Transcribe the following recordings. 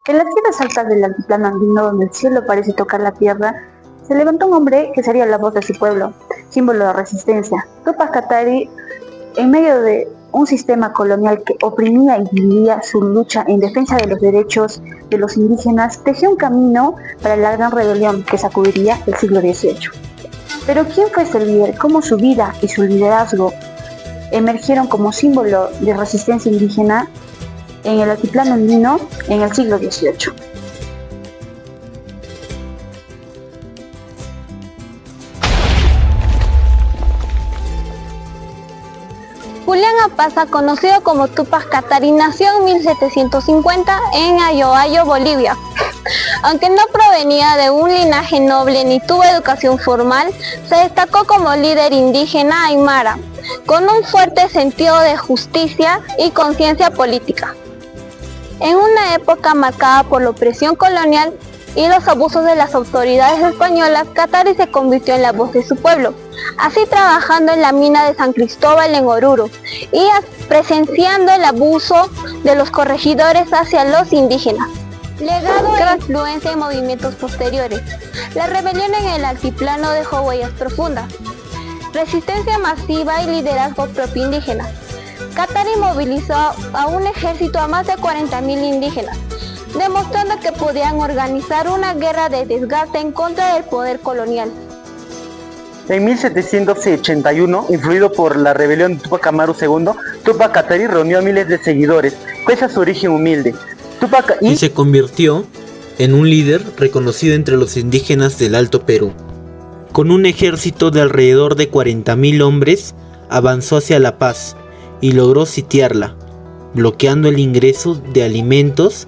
En las tierras altas del altiplano andino, donde el cielo parece tocar la tierra, se levantó un hombre que sería la voz de su pueblo, símbolo de resistencia. Tupac Katari, en medio de un sistema colonial que oprimía y dividía su lucha en defensa de los derechos de los indígenas, tejió un camino para la gran rebelión que sacudiría el siglo XVIII. Pero ¿quién fue este líder? ¿Cómo su vida y su liderazgo emergieron como símbolo de resistencia indígena en el altiplano andino en el siglo XVIII? Julián Apaza, conocido como Tupac Katari, nació en 1750 en Ayoayo, Bolivia. Aunque no provenía de un linaje noble ni tuvo educación formal, se destacó como líder indígena aymara, con un fuerte sentido de justicia y conciencia política. En una época marcada por la opresión colonial y los abusos de las autoridades españolas, Katari se convirtió en la voz de su pueblo, así trabajando en la mina de San Cristóbal en Oruro y presenciando el abuso de los corregidores hacia los indígenas. Legado e influencia en movimientos posteriores. La rebelión en el altiplano dejó huellas profundas, resistencia masiva y liderazgo propio indígena. Katari movilizó a un ejército a más de 40.000 indígenas, demostrando que podían organizar una guerra de desgaste en contra del poder colonial. En 1781, influido por la rebelión de Tupac Amaru II, Tupac Katari reunió a miles de seguidores, pese a su origen humilde. Y se convirtió en un líder reconocido entre los indígenas del Alto Perú. Con un ejército de alrededor de 40.000 hombres, avanzó hacia La Paz y logró sitiarla, bloqueando el ingreso de alimentos,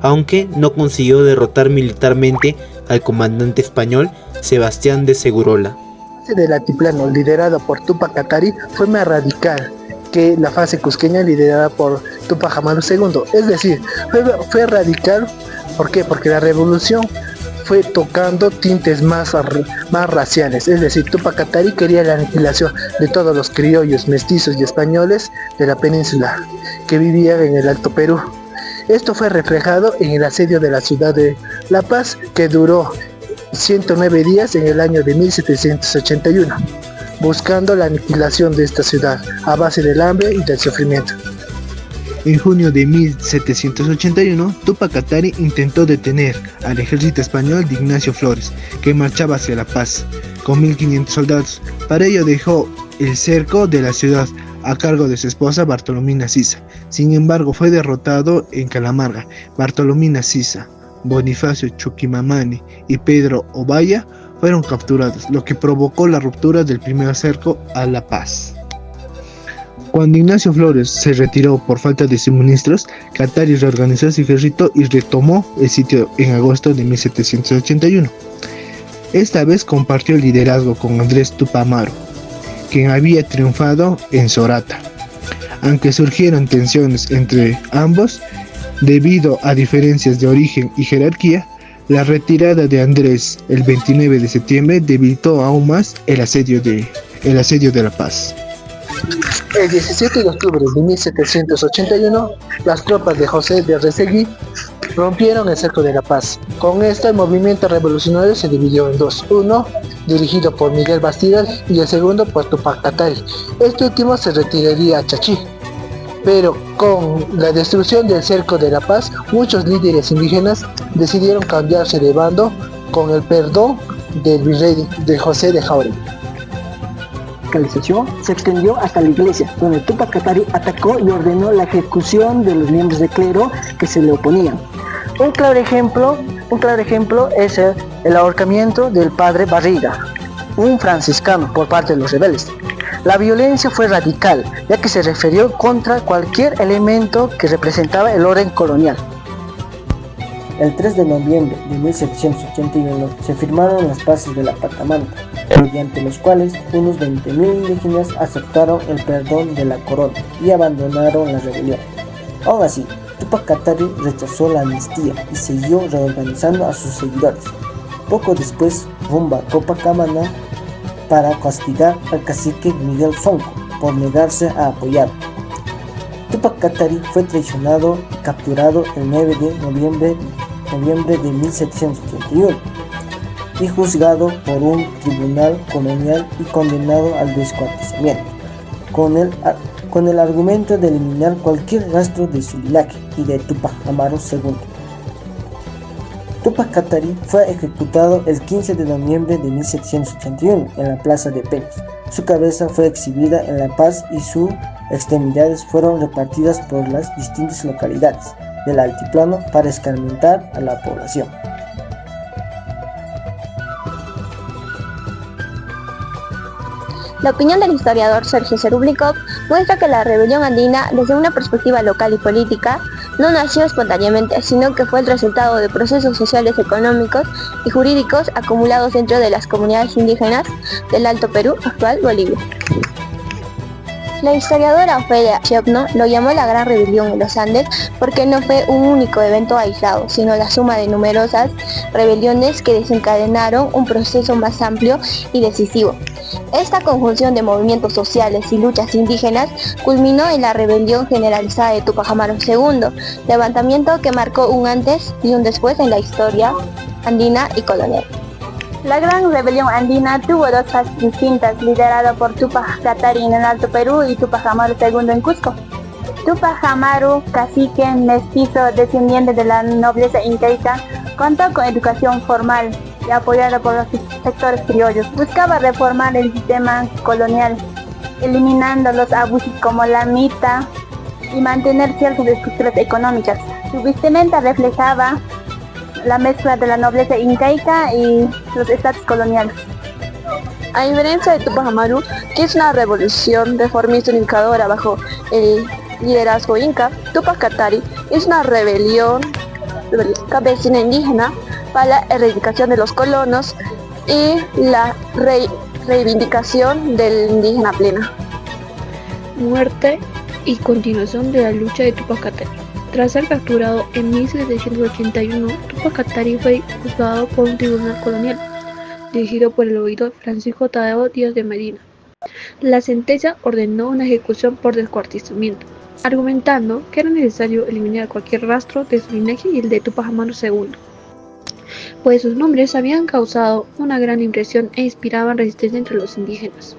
aunque no consiguió derrotar militarmente al comandante español Sebastián de Segurola. La fase del altiplano liderada por Tupac Katari fue más radical que la fase cusqueña liderada por Tupac Amaru II. Es decir, fue radical. ¿Por qué? Porque la revolución fue tocando tintes más raciales. Es decir, Tupac Katari quería la aniquilación de todos los criollos, mestizos y españoles de la península que vivían en el Alto Perú. Esto fue reflejado en el asedio de la ciudad de La Paz, que duró 109 días en el año de 1781, buscando la aniquilación de esta ciudad a base del hambre y del sufrimiento. En junio de 1781, Tupac Katari intentó detener al ejército español de Ignacio Flores, que marchaba hacia La Paz, con 1.500 soldados. Para ello dejó el cerco de la ciudad a cargo de su esposa Bartolomina Sisa. Sin embargo, fue derrotado en Calamarga. Bartolomina Sisa, Bonifacio Chuquimamani y Pedro Ovalle fueron capturados, lo que provocó la ruptura del primer cerco a La Paz. Cuando Ignacio Flores se retiró por falta de suministros, Katari reorganizó su ejército y retomó el sitio en agosto de 1781. Esta vez compartió el liderazgo con Andrés Tupac Amaru, quien había triunfado en Sorata. Aunque surgieron tensiones entre ambos, debido a diferencias de origen y jerarquía, la retirada de Andrés el 29 de septiembre debilitó aún más el asedio de La Paz. El 17 de octubre de 1781, las tropas de José de Arrezegui rompieron el cerco de La Paz. Con esto, el movimiento revolucionario se dividió en dos: uno dirigido por Miguel Bastidas y el segundo por Tupac Katari. Este último se retiraría a Chachí. Pero con la destrucción del cerco de La Paz, muchos líderes indígenas decidieron cambiarse de bando con el perdón del virrey de José de Jauregui. La radicalización se extendió hasta la iglesia, donde Tupac Katari atacó y ordenó la ejecución de los miembros del clero que se le oponían. Un claro ejemplo es el ahorcamiento del padre Barriga, un franciscano, por parte de los rebeldes. La violencia fue radical, ya que se refirió contra cualquier elemento que representaba el orden colonial. El 3 de noviembre de 1781 se firmaron las Paces de la Patamanta, mediante los cuales unos 20.000 indígenas aceptaron el perdón de la corona y abandonaron la rebelión. Aún así, Tupac Katari rechazó la amnistía y siguió reorganizando a sus seguidores. Poco después, rumbo a Copacabana para castigar al cacique Miguel Fonco por negarse a apoyar. Túpac Katari fue traicionado y capturado el 9 de noviembre de 1781 y juzgado por un tribunal colonial y condenado al descuartizamiento, con el argumento de eliminar cualquier rastro de su linaje y de Túpac Amaru II. Túpac Katari fue ejecutado el 15 de noviembre de 1781 en la Plaza de Peñas. Su cabeza fue exhibida en La Paz y sus extremidades fueron repartidas por las distintas localidades del altiplano para escarmentar a la población. La opinión del historiador Sergio Serubnikov muestra que la rebelión andina, desde una perspectiva local y política, no nació espontáneamente, sino que fue el resultado de procesos sociales, económicos y jurídicos acumulados dentro de las comunidades indígenas del Alto Perú, actual Bolivia. La historiadora Ofelia Chiopno lo llamó la Gran Rebelión en los Andes porque no fue un único evento aislado, sino la suma de numerosas rebeliones que desencadenaron un proceso más amplio y decisivo. Esta conjunción de movimientos sociales y luchas indígenas culminó en la rebelión generalizada de Túpac Amaru II, levantamiento que marcó un antes y un después en la historia andina y colonial. La Gran Rebelión Andina tuvo dos fases distintas, liderada por Túpac Katari en el Alto Perú y Túpac Amaru II en Cusco. Túpac Amaru, cacique mestizo descendiente de la nobleza incaica, contó con educación formal y apoyado por los sectores criollos. Buscaba reformar el sistema colonial, eliminando los abusos como la mita y mantener ciertas estructuras económicas. Su vestimenta reflejaba la mezcla de la nobleza incaica y los estados coloniales. A diferencia de Túpac Amaru, que es una revolución reformista unificadora bajo el liderazgo inca, Túpac Katari es una rebelión campesina indígena para la erradicación de los colonos y la reivindicación del indígena plena. Muerte y continuación de la lucha de Túpac Katari. Tras ser capturado en 1781, Túpac Katari fue juzgado por un tribunal colonial, dirigido por el oidor Francisco Tadeo Díaz de Medina. La sentencia ordenó una ejecución por descuartizamiento, argumentando que era necesario eliminar cualquier rastro de su linaje y el de Túpac Amaru II, pues sus nombres habían causado una gran impresión e inspiraban resistencia entre los indígenas.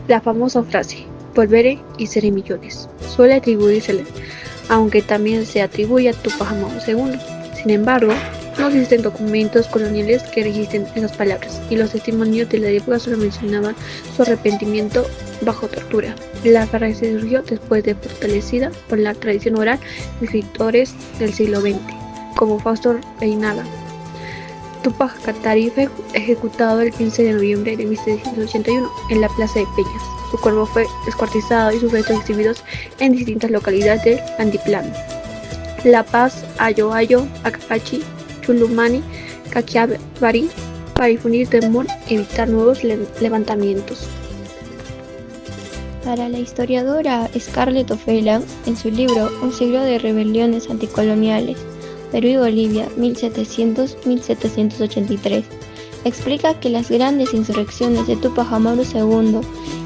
La famosa frase, volveré y seré millones, suele atribuírsele, aunque también se atribuye a Túpac Amaru II. Sin embargo, no existen documentos coloniales que registren esas palabras, y los testimonios de la época solo mencionaban su arrepentimiento bajo tortura. La frase surgió después de fortalecida por la tradición oral de escritores del siglo XX, como Fausto Reinaga. Túpac Katari fue ejecutado el 15 de noviembre de 1781 en la Plaza de Peñas. Su cuerpo fue descuartizado y sus restos exhibidos en distintas localidades del Altiplano: La Paz, Ayoayo, Acacachi, Chulumani, Caquiabari, para difundir temor y evitar nuevos levantamientos. Para la historiadora Scarlett Ofelia, en su libro Un siglo de rebeliones anticoloniales, Perú y Bolivia, 1700-1783, explica que las grandes insurrecciones de Túpac Amaru II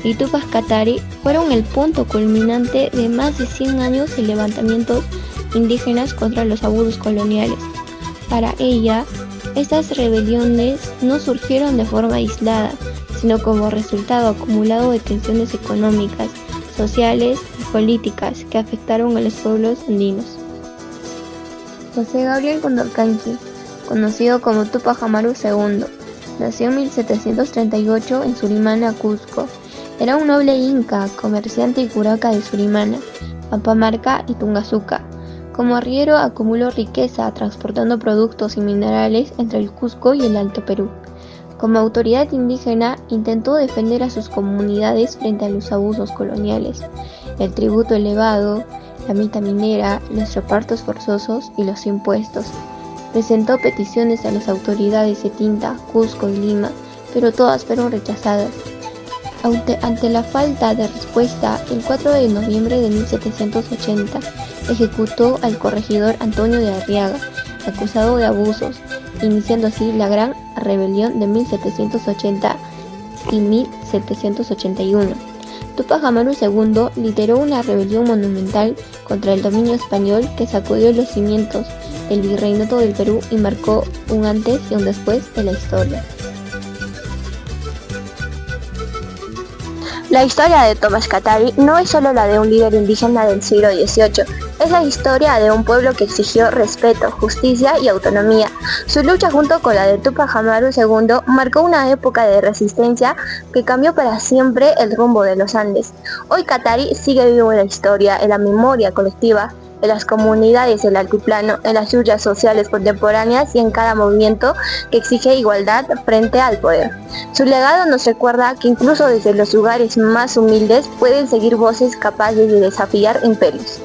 y Túpac Katari fueron el punto culminante de más de 100 años de levantamientos indígenas contra los abusos coloniales. Para ella, estas rebeliones no surgieron de forma aislada, sino como resultado acumulado de tensiones económicas, sociales y políticas que afectaron a los pueblos andinos. José Gabriel Condorcanqui, conocido como Túpac Amaru II, nació en 1738 en Surimana, Cusco. Era un noble inca, comerciante y curaca de Surimana, Pampamarca y Tungazuca. Como arriero acumuló riqueza transportando productos y minerales entre el Cusco y el Alto Perú. Como autoridad indígena intentó defender a sus comunidades frente a los abusos coloniales, el tributo elevado, la mita minera, los repartos forzosos y los impuestos. Presentó peticiones a las autoridades de Tinta, Cusco y Lima, pero todas fueron rechazadas. Ante la falta de respuesta, el 4 de noviembre de 1780 ejecutó al corregidor Antonio de Arriaga, acusado de abusos, iniciando así la Gran Rebelión de 1780 y 1781. Tupac Amaru II lideró una rebelión monumental contra el dominio español que sacudió los cimientos del virreinato del Perú y marcó un antes y un después de la historia. La historia de Tomás Katari no es solo la de un líder indígena del siglo XVIII, es la historia de un pueblo que exigió respeto, justicia y autonomía. Su lucha junto con la de Tupac Amaru II marcó una época de resistencia que cambió para siempre el rumbo de los Andes. Hoy Katari sigue vivo en la historia, en la memoria colectiva, en las comunidades del altiplano, en las luchas sociales contemporáneas y en cada movimiento que exige igualdad frente al poder. Su legado nos recuerda que incluso desde los lugares más humildes pueden seguir voces capaces de desafiar imperios.